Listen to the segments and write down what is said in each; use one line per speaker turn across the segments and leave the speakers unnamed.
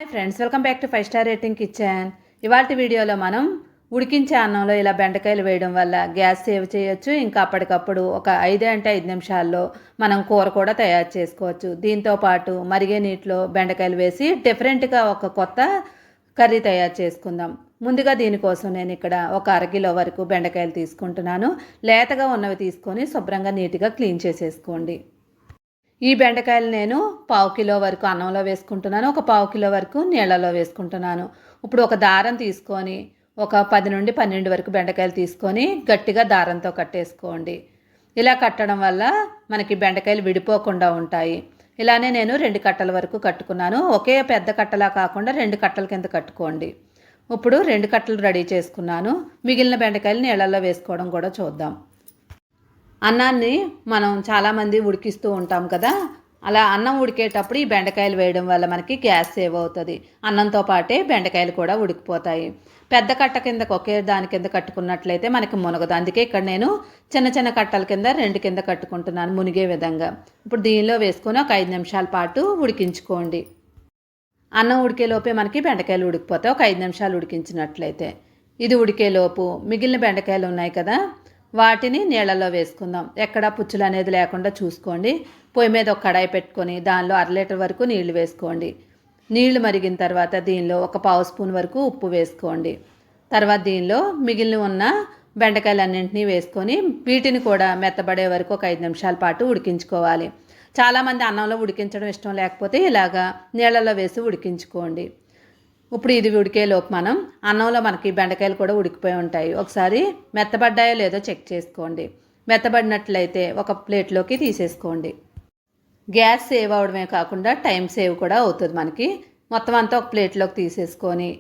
Hi friends, welcome back to 5 star rating kitchen. ఇవాళ వీడియోలో మనం ఉడికించే అన్నంలో ఇలా బెండకాయలు వేయడం వల్ల గ్యాస్ సేవ్ చేయొచ్చు. ఇంకా అప్పటికప్పుడు ఒక 5 నిమిషాల్లో మనం కూర కూడా తయారు చేసుకోవచ్చు. దీంతోపాటు మరిగే నీటిలో బెండకాయలు వేసి డిఫరెంట్గా ఒక కొత్త కర్రీ తయారు చేసుకుందాం. ముందుగా దీనికోసం నేను ఇక్కడ ఒక అరకిలో వరకు బెండకాయలు తీసుకుంటున్నాను. లేతగా ఉన్నవి తీసుకొని శుభ్రంగా నీట్గా క్లీన్ చేసేసుకోండి. ఈ బెండకాయలు నేను 1/2 కిలో వరకు అన్నంలో వేసుకుంటున్నాను. ఒక 1/2 కిలో వరకు నీళ్ళలో వేసుకుంటున్నాను. ఇప్పుడు ఒక దారం తీసుకొని ఒక 10 నుండి 12 వరకు బెండకాయలు తీసుకొని గట్టిగా దారంతో కట్టేసుకోండి. ఇలా కట్టడం వల్ల మనకి బెండకాయలు విడిపోకుండా ఉంటాయి. ఇలానే నేను 2 కట్టల వరకు కట్టుకున్నాను. ఒకే పెద్ద కట్టలా కాకుండా 2 కట్టల కింద కట్టుకోండి. ఇప్పుడు 2 కట్టలు రెడీ చేసుకున్నాను. మిగిలిన బెండకాయలు నీళ్ళల్లో వేసుకోవడం కూడా చూద్దాం. అన్నాన్ని మనం చాలామంది ఉడికిస్తూ ఉంటాం కదా, అలా అన్నం ఉడికేటప్పుడు ఈ బెండకాయలు వేయడం వల్ల మనకి గ్యాస్ సేవ్ అవుతుంది. అన్నంతో పాటే బెండకాయలు కూడా ఉడికిపోతాయి. పెద్ద కట్ట కిందకు ఒకే దాని కింద కట్టుకున్నట్లయితే మనకి మునగదు. అందుకే ఇక్కడ నేను చిన్న చిన్న కట్టల కింద 2 కింద కట్టుకుంటున్నాను మునిగే విధంగా. ఇప్పుడు దీనిలో వేసుకొని ఒక 5 నిమిషాల పాటు ఉడికించుకోండి. అన్నం ఉడికేలోపే మనకి బెండకాయలు ఉడికిపోతాయి. ఒక 5 నిమిషాలు ఉడికించినట్లయితే. ఇది ఉడికేలోపు మిగిలిన బెండకాయలు ఉన్నాయి కదా, వాటిని నీళ్ళలో వేసుకుందాం. ఎక్కడా పుచ్చులు అనేది లేకుండా చూసుకోండి. పొయ్యి మీద ఒక కడాయి పెట్టుకొని దానిలో 1/2 లీటర్ వరకు నీళ్లు వేసుకోండి. నీళ్లు మరిగిన తర్వాత దీనిలో ఒక 1/2 స్పూన్ వరకు ఉప్పు వేసుకోండి. తర్వాత దీనిలో మిగిలిన ఉన్న బెండకాయలన్నింటినీ వేసుకొని వీటిని కూడా మెత్తబడే వరకు ఒక 5 నిమిషాల పాటు ఉడికించుకోవాలి. చాలామంది అన్నంలో ఉడికించడం ఇష్టం లేకపోతే ఇలాగా నీళ్ళలో వేసి ఉడికించుకోండి. ఇప్పుడు ఇది ఉడికేలోపు మనం అన్నంలో మనకి బెండకాయలు కూడా ఉడికిపోయి ఉంటాయి. ఒకసారి మెత్తబడ్డాయో లేదో చెక్ చేసుకోండి. మెత్తబడినట్లయితే ఒక ప్లేట్లోకి తీసేసుకోండి. గ్యాస్ సేవ్ అవడమే కాకుండా టైం సేవ్ కూడా అవుతుంది మనకి. మొత్తం అంతా ఒక ప్లేట్లోకి తీసేసుకొని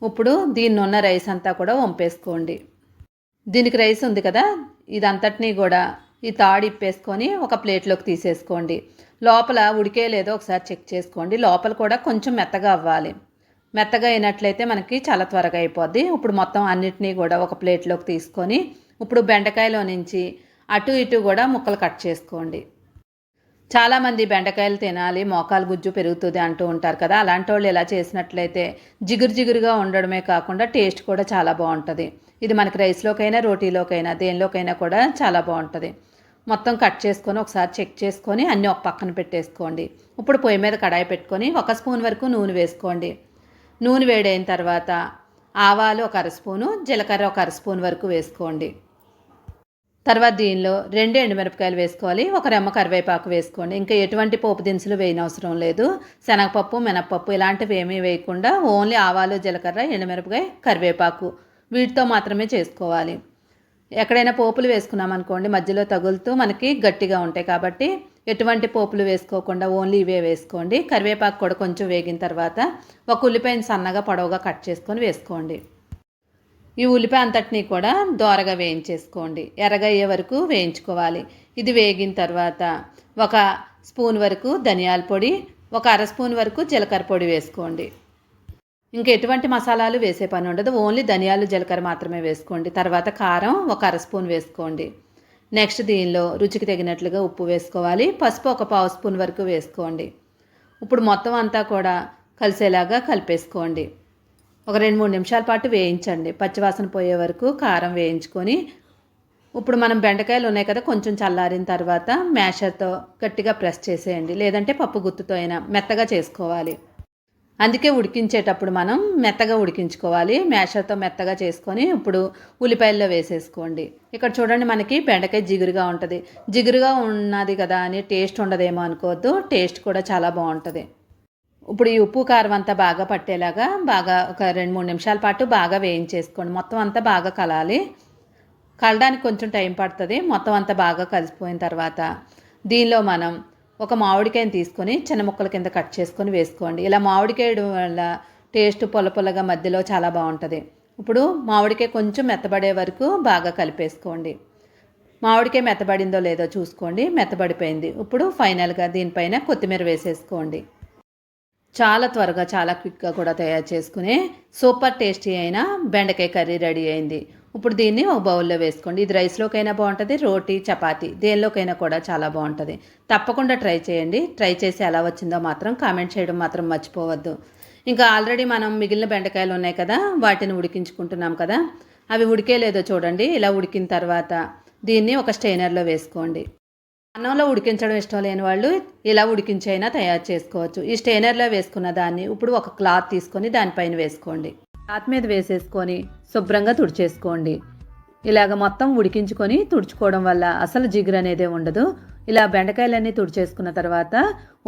ఇప్పుడు దీన్ని ఉన్న రైస్ అంతా కూడా వంపేసుకోండి. దీనికి రైస్ ఉంది కదా, ఇదంతటినీ కూడా ఈ తాడు ఇప్పేసుకొని ఒక ప్లేట్లోకి తీసేసుకోండి. లోపల ఉడికే లేదో ఒకసారి చెక్ చేసుకోండి. లోపల కూడా కొంచెం మెత్తగా అవ్వాలి. మెత్తగా అయినట్లయితే మనకి చాలా త్వరగా అయిపోద్ది. ఇప్పుడు మొత్తం అన్నిటినీ కూడా ఒక ప్లేట్లోకి తీసుకొని ఇప్పుడు బెండకాయలో నుంచి అటు ఇటు కూడా ముక్కలు కట్ చేసుకోండి. చాలామంది బెండకాయలు తినాలి, మోకాలు గుజ్జు పెరుగుతుంది అంటూ ఉంటారు కదా, అలాంటి వాళ్ళు ఇలా చేసినట్లయితే జిగురుగా ఉండడమే కాకుండా టేస్ట్ కూడా చాలా బాగుంటుంది. ఇది మనకి రైస్లోకైనా రోటీలోకైనా దేనిలోకైనా కూడా చాలా బాగుంటుంది. మొత్తం కట్ చేసుకొని ఒకసారి చెక్ చేసుకొని అన్నీ ఒక పక్కన పెట్టేసుకోండి. ఇప్పుడు పొయ్యి మీద కడాయి పెట్టుకొని 1 స్పూన్ వరకు నూనె వేసుకోండి. నూనె వేడైన తర్వాత ఆవాలు ఒక 1/2 స్పూను, జీలకర్ర ఒక 1/2 స్పూన్ వరకు వేసుకోండి. తర్వాత దీనిలో 2 ఎండుమిరపకాయలు వేసుకోవాలి. ఒక రెమ్మ కరివేపాకు వేసుకోండి. ఇంకా ఎటువంటి పోపు దినుసులు వేయనవసరం లేదు. శనగపప్పు, మినప్పప్పు ఇలాంటివి ఏమీ వేయకుండా ఓన్లీ ఆవాలు, జీలకర్ర, ఎండుమిరపకాయ, కరివేపాకు వీటితో మాత్రమే చేసుకోవాలి. ఎక్కడైనా పోపులు వేసుకున్నామనుకోండి మధ్యలో తగులుతూ మనకి గట్టిగా ఉంటాయి. కాబట్టి ఎటువంటి పోపులు వేసుకోకుండా ఓన్లీ ఇవే వేసుకోండి. కరివేపాకు కూడా కొంచెం వేగిన తర్వాత ఒక ఉల్లిపాయని సన్నగా పొడవుగా కట్ చేసుకొని వేసుకోండి. ఈ ఉల్లిపాయ అంతటినీ కూడా దోరగా వేయించేసుకోండి. ఎర్రగా అయ్యే వరకు వేయించుకోవాలి. ఇది వేగిన తర్వాత ఒక స్పూన్ వరకు ధనియాల పొడి, ఒక 1/2 స్పూన్ వరకు జీలకర్ర పొడి వేసుకోండి. ఇంకా ఎటువంటి మసాలాలు వేసే పని ఉండదు. ఓన్లీ ధనియాలు, జీలకర్ర మాత్రమే వేసుకోండి. తర్వాత కారం ఒక 1/2 స్పూన్ వేసుకోండి. నెక్స్ట్ దీనిలో రుచికి తగినట్లుగా ఉప్పు వేసుకోవాలి. పసుపు ఒక 1/2 స్పూన్ వరకు వేసుకోండి. ఇప్పుడు మొత్తం అంతా కూడా కలిసేలాగా కలిపేసుకోండి. ఒక 2-3 నిమిషాల పాటు వేయించండి. పచ్చివాసన పోయే వరకు కారం వేయించుకొని ఇప్పుడు మనం బెండకాయలు ఉన్నాయి కదా, కొంచెం చల్లారిన తర్వాత మ్యాషర్తో గట్టిగా ప్రెస్ చేసేయండి. లేదంటే పప్పు గుత్తుతో అయినా మెత్తగా చేసుకోవాలి. అందుకే ఉడికించేటప్పుడు మనం మెత్తగా ఉడికించుకోవాలి. మ్యాషర్తో మెత్తగా చేసుకొని ఇప్పుడు ఉల్లిపాయల్లో వేసేసుకోండి. ఇక్కడ చూడండి, మనకి బెండకాయ జిగురుగా ఉంటుంది. జిగురుగా ఉన్నది కదా అని టేస్ట్ ఉండదేమో అనుకోవద్దు, టేస్ట్ కూడా చాలా బాగుంటుంది. ఇప్పుడు ఈ ఉప్పు కారం అంతా బాగా పట్టేలాగా బాగా ఒక 2-3 నిమిషాల పాటు బాగా వేయించేసుకోండి. మొత్తం అంతా బాగా కలాలి. కలడానికి కొంచెం టైం పడుతుంది. మొత్తం అంతా బాగా కలిసిపోయిన తర్వాత దీనిలో మనం ఒక మామిడికాయని తీసుకొని చిన్న ముక్కల కింద కట్ చేసుకొని వేసుకోండి. ఇలా మామిడికాయ వేయడం వల్ల టేస్ట్ పొలగా మధ్యలో చాలా బాగుంటుంది. ఇప్పుడు మామిడికాయ కొంచెం మెత్తబడే వరకు బాగా కలిపేసుకోండి. మామిడికాయ మెత్తబడిందో లేదో చూసుకోండి. మెత్తబడిపోయింది. ఇప్పుడు ఫైనల్గా దీనిపైన కొత్తిమీర వేసేసుకోండి. చాలా త్వరగా చాలా క్విక్గా కూడా తయారు చేసుకునే సూపర్ టేస్టీ అయిన బెండకాయ కర్రీ రెడీ అయింది. ఇప్పుడు దీన్ని ఒక బౌల్లో వేసుకోండి. ఇది రైస్లోకైనా బాగుంటుంది, రోటీ, చపాతీ దేనిలోకైనా కూడా చాలా బాగుంటుంది. తప్పకుండా ట్రై చేయండి. ట్రై చేసి ఎలా వచ్చిందో మాత్రం కామెంట్ చేయడం మాత్రం మర్చిపోవద్దు. ఇంకా ఆల్రెడీ మనం మిగిలిన బెండకాయలు ఉన్నాయి కదా, వాటిని ఉడికించుకుంటున్నాం కదా, అవి ఉడికేలేదో చూడండి. ఇలా ఉడికిన తర్వాత దీన్ని ఒక స్టెయినర్లో వేసుకోండి. అన్నంలో ఉడికించడం ఇష్టం లేని వాళ్ళు ఇలా ఉడికించైనా తయారు చేసుకోవచ్చు. ఈ స్టెయినర్లో వేసుకున్న దాన్ని ఇప్పుడు ఒక క్లాత్ తీసుకొని దానిపైన వేసుకోండి. క్లాత్ మీద వేసేసుకొని శుభ్రంగా తుడిచేసుకోండి. ఇలాగ మొత్తం ఉడికించుకొని తుడుచుకోవడం వల్ల అసలు జిగురు అనేదే ఉండదు. ఇలా బెండకాయలన్నీ తుడిచేసుకున్న తర్వాత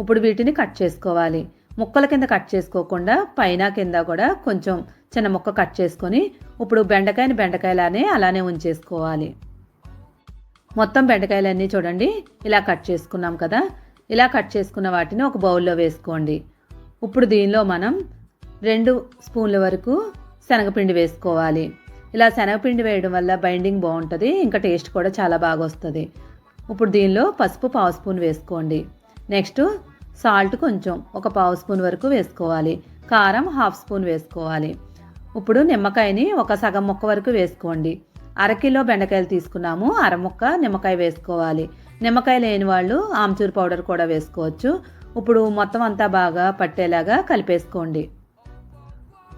ఇప్పుడు వీటిని కట్ చేసుకోవాలి. ముక్కల కింద కట్ చేసుకోకుండా పైన కింద కూడా కొంచెం చిన్న ముక్క కట్ చేసుకొని ఇప్పుడు బెండకాయలానే అలానే ఉంచేసుకోవాలి. మొత్తం బెండకాయలన్నీ చూడండి ఇలా కట్ చేసుకున్నాం కదా. ఇలా కట్ చేసుకున్న వాటిని ఒక బౌల్లో వేసుకోండి. ఇప్పుడు దీనిలో మనం 2 స్పూన్ల వరకు శనగపిండి వేసుకోవాలి. ఇలా శనగపిండి వేయడం వల్ల బైండింగ్ బాగుంటుంది, ఇంకా టేస్ట్ కూడా చాలా బాగా వస్తుంది. ఇప్పుడు దీనిలో పసుపు 1/2 స్పూన్ వేసుకోండి. నెక్స్ట్ సాల్ట్ కొంచెం ఒక 1/2 స్పూన్ వరకు వేసుకోవాలి. కారం 1/2 స్పూన్ వేసుకోవాలి. ఇప్పుడు నిమ్మకాయని ఒక సగం ముక్క వరకు వేసుకోండి. 1/2 కిలో బెండకాయలు తీసుకున్నాము, 1/2 ముక్క నిమ్మకాయ వేసుకోవాలి. నిమ్మకాయ లేని వాళ్ళు ఆమ్చూర్ పౌడర్ కూడా వేసుకోవచ్చు. ఇప్పుడు మొత్తం అంతా బాగా పట్టేలాగా కలిపేసుకోండి.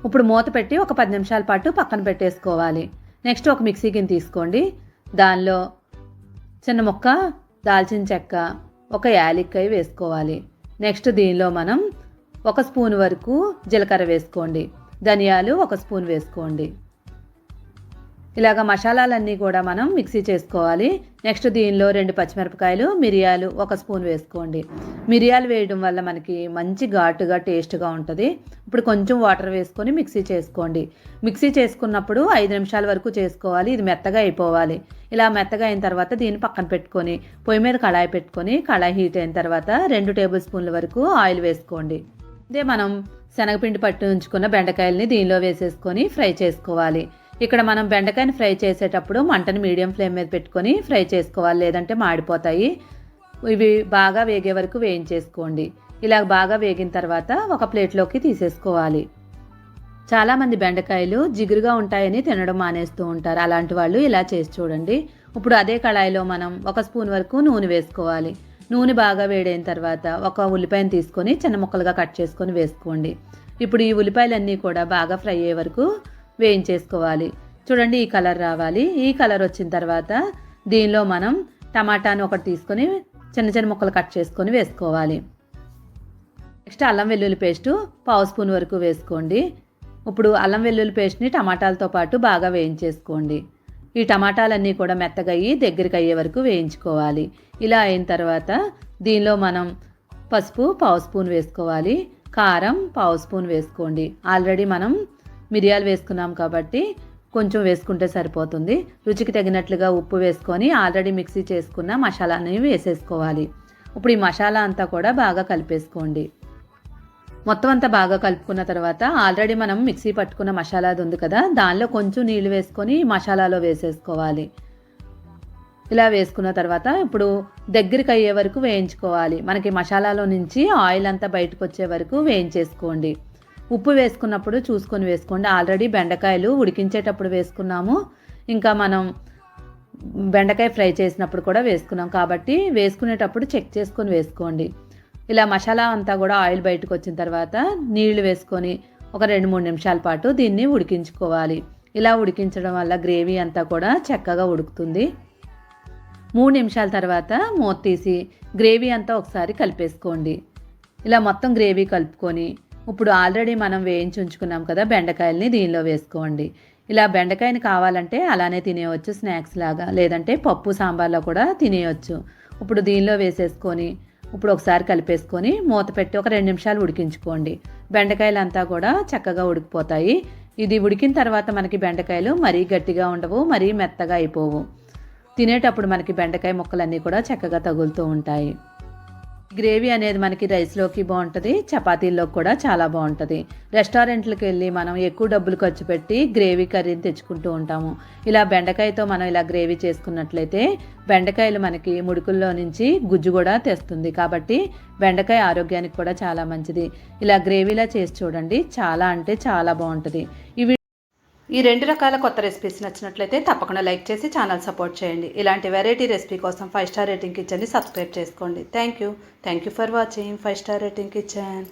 ఇప్పుడు మూత పెట్టి ఒక 10 నిమిషాల పాటు పక్కన పెట్టేసుకోవాలి. నెక్స్ట్ ఒక మిక్సీ గిన్నె తీసుకోండి. దానిలో చిన్న ముక్క దాల్చిన చెక్క, ఒక యాలక్కాయ వేసుకోవాలి. నెక్స్ట్ దీనిలో మనం 1 స్పూన్ వరకు జీలకర్ర వేసుకోండి. ధనియాలు 1 స్పూన్ వేసుకోండి. ఇలాగ మసాలాలన్నీ కూడా మనం మిక్సీ చేసుకోవాలి. నెక్స్ట్ దీనిలో 2 పచ్చిమిరపకాయలు, మిరియాలు 1 స్పూన్ వేసుకోండి. మిరియాలు వేయడం వల్ల మనకి మంచి ఘాటుగా టేస్ట్గా ఉంటుంది. ఇప్పుడు కొంచెం వాటర్ వేసుకొని మిక్సీ చేసుకోండి. మిక్సీ చేసుకున్నప్పుడు 5 నిమిషాల వరకు చేసుకోవాలి. ఇది మెత్తగా అయిపోవాలి. ఇలా మెత్తగా అయిన తర్వాత దీన్ని పక్కన పెట్టుకొని పొయ్యి మీద కళాయి పెట్టుకొని కళాయి హీట్ అయిన తర్వాత 2 టేబుల్ స్పూన్ల వరకు ఆయిల్ వేసుకోండి. ఇదే మనం శనగపిండి పట్టు ఉంచుకున్న బెండకాయల్ని దీనిలో వేసేసుకొని ఫ్రై చేసుకోవాలి. ఇక్కడ మనం బెండకాయని ఫ్రై చేసేటప్పుడు మంటని మీడియం ఫ్లేమ్ మీద పెట్టుకొని ఫ్రై చేసుకోవాలి, లేదంటే మాడిపోతాయి. ఇవి బాగా వేగే వరకు వేయించేసుకోండి. ఇలా బాగా వేగిన తర్వాత ఒక ప్లేట్లోకి తీసేసుకోవాలి. చాలామంది బెండకాయలు జిగురుగా ఉంటాయని తినడం మానేస్తూ ఉంటారు. అలాంటి వాళ్ళు ఇలా చేసి చూడండి. ఇప్పుడు అదే కళాయిలో మనం 1 స్పూన్ వరకు నూనె వేసుకోవాలి. నూనె బాగా వేడైన తర్వాత ఒక ఉల్లిపాయను తీసుకొని చిన్న ముక్కలుగా కట్ చేసుకొని వేసుకోండి. ఇప్పుడు ఈ ఉల్లిపాయలన్నీ కూడా బాగా ఫ్రై అయ్యే వరకు వేయించేసుకోవాలి. చూడండి ఈ కలర్ రావాలి. ఈ కలర్ వచ్చిన తర్వాత దీనిలో మనం టమాటాను ఒకటి తీసుకొని చిన్న చిన్న ముక్కలు కట్ చేసుకొని వేసుకోవాలి. నెక్స్ట్ అల్లం వెల్లుల్లి పేస్టు 1/2 స్పూన్ వరకు వేసుకోండి. ఇప్పుడు అల్లం వెల్లుల్లి పేస్ట్ని టమాటాలతో పాటు బాగా వేయించేసుకోండి. ఈ టమాటాలన్నీ కూడా మెత్తగా అయ్యి దగ్గరికి అయ్యే వరకు వేయించుకోవాలి. ఇలా అయిన తర్వాత దీనిలో మనం పసుపు 1/2 స్పూన్ వేసుకోవాలి. కారం 1/2 స్పూన్ వేసుకోండి. ఆల్రెడీ మనం మిరియాలు వేసుకున్నాం కాబట్టి కొంచెం వేసుకుంటే సరిపోతుంది. రుచికి తగినట్లుగా ఉప్పు వేసుకొని ఆల్రెడీ మిక్సీ చేసుకున్న మసాలాని వేసేసుకోవాలి. ఇప్పుడు ఈ మసాలా అంతా కూడా బాగా కలిపేసుకోండి. మొత్తం అంతా బాగా కలుపుకున్న తర్వాత ఆల్రెడీ మనం మిక్సీ పట్టుకున్న మసాలా అది ఉంది కదా, దానిలో కొంచెం నీళ్ళు వేసుకొని మసాలాలో వేసేసుకోవాలి. ఇలా వేసుకున్న తర్వాత ఇప్పుడు దగ్గరికి అయ్యే వరకు వేయించుకోవాలి. మనకి మసాలాలో నుంచి ఆయిల్ అంతా బయటకు వచ్చే వరకు వేయించేసుకోండి. ఉప్పు వేసుకున్నప్పుడు చూసుకొని వేసుకోండి. ఆల్రెడీ బెండకాయలు ఉడికించేటప్పుడు వేసుకున్నాము, ఇంకా మనం బెండకాయ ఫ్రై చేసినప్పుడు కూడా వేసుకున్నాం కాబట్టి వేసుకునేటప్పుడు చెక్ చేసుకొని వేసుకోండి. ఇలా మసాలా అంతా కూడా ఆయిల్ బయటకు వచ్చిన తర్వాత నీళ్లు వేసుకొని ఒక 2-3 నిమిషాల పాటు దీన్ని ఉడికించుకోవాలి. ఇలా ఉడికించడం వల్ల గ్రేవీ అంతా కూడా చక్కగా ఉడుకుతుంది. 3 నిమిషాల తర్వాత మూత తీసి గ్రేవీ అంతా ఒకసారి కలిపేసుకోండి. ఇలా మొత్తం గ్రేవీ కలుపుకొని ఇప్పుడు ఆల్రెడీ మనం వేయించి ఉంచుకున్నాం కదా బెండకాయల్ని దీనిలో వేసుకోండి. ఇలా బెండకాయని కావాలంటే అలానే తినేయవచ్చు స్నాక్స్ లాగా, లేదంటే పప్పు సాంబార్లో కూడా తినేయచ్చు. ఇప్పుడు దీనిలో వేసేసుకొని ఇప్పుడు ఒకసారి కలిపేసుకొని మూత పెట్టి ఒక 2 నిమిషాలు ఉడికించుకోండి. బెండకాయలు అంతా కూడా చక్కగా ఉడికిపోతాయి. ఇది ఉడికిన తర్వాత మనకి బెండకాయలు మరీ గట్టిగా ఉండవు, మరీ మెత్తగా అయిపోవు. తినేటప్పుడు మనకి బెండకాయ ముక్కలన్నీ కూడా చక్కగా తగులుతూ ఉంటాయి. గ్రేవీ అనేది మనకి రైస్లోకి బాగుంటుంది, చపాతీల్లోకి కూడా చాలా బాగుంటుంది. రెస్టారెంట్లకు వెళ్ళి మనం ఎక్కువ డబ్బులు ఖర్చు పెట్టి గ్రేవీ కర్రీని తెచ్చుకుంటూ ఉంటాము. ఇలా బెండకాయతో మనం ఇలా గ్రేవీ చేసుకున్నట్లయితే బెండకాయలు మనకి ముడుకుల్లో నుంచి గుజ్జు కూడా తెస్తుంది. కాబట్టి బెండకాయ ఆరోగ్యానికి కూడా చాలా మంచిది. ఇలా గ్రేవీలా చేసి చూడండి, చాలా అంటే చాలా బాగుంటుంది. ఈ 2 రకాల కొత్త రెసిపీస్ నచ్చినట్లయితే తప్పకుండా లైక్ చేసి ఛానల్ సపోర్ట్ చేయండి. ఇలాంటి వెరైటీ రెసిపీ కోసం 5 స్టార్ రేటింగ్ కిచెన్ని సబ్స్క్రైబ్ చేసుకోండి. Thank you for watching 5 star rating kitchen.